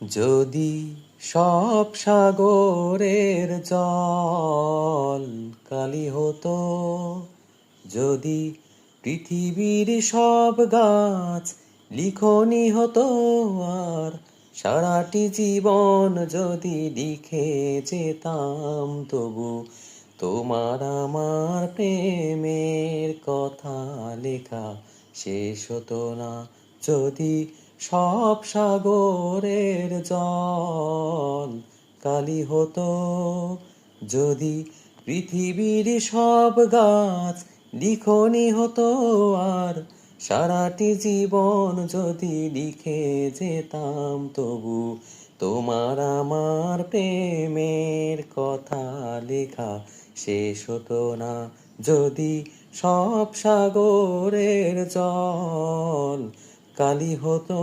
যদি সব সাগরের জল কালি হতো, যদি পৃথিবীর সব গাছ লিখনি হতো, আর সারাটি জীবন যদি লিখে যেতাম, তবু তোমার আমার প্রেমের কথা লেখা শেষ হতো না। যদি সব সাগরের জল কালি হতো, যদি পৃথিবীর সব গাছ লিখনি হতো, আর সারাটি জীবন যদি লিখে যেতাম, তবু তোমার আমার প্রেমের কথা লেখা শেষ হতো না। যদি সব সাগরের জল কালি হতো।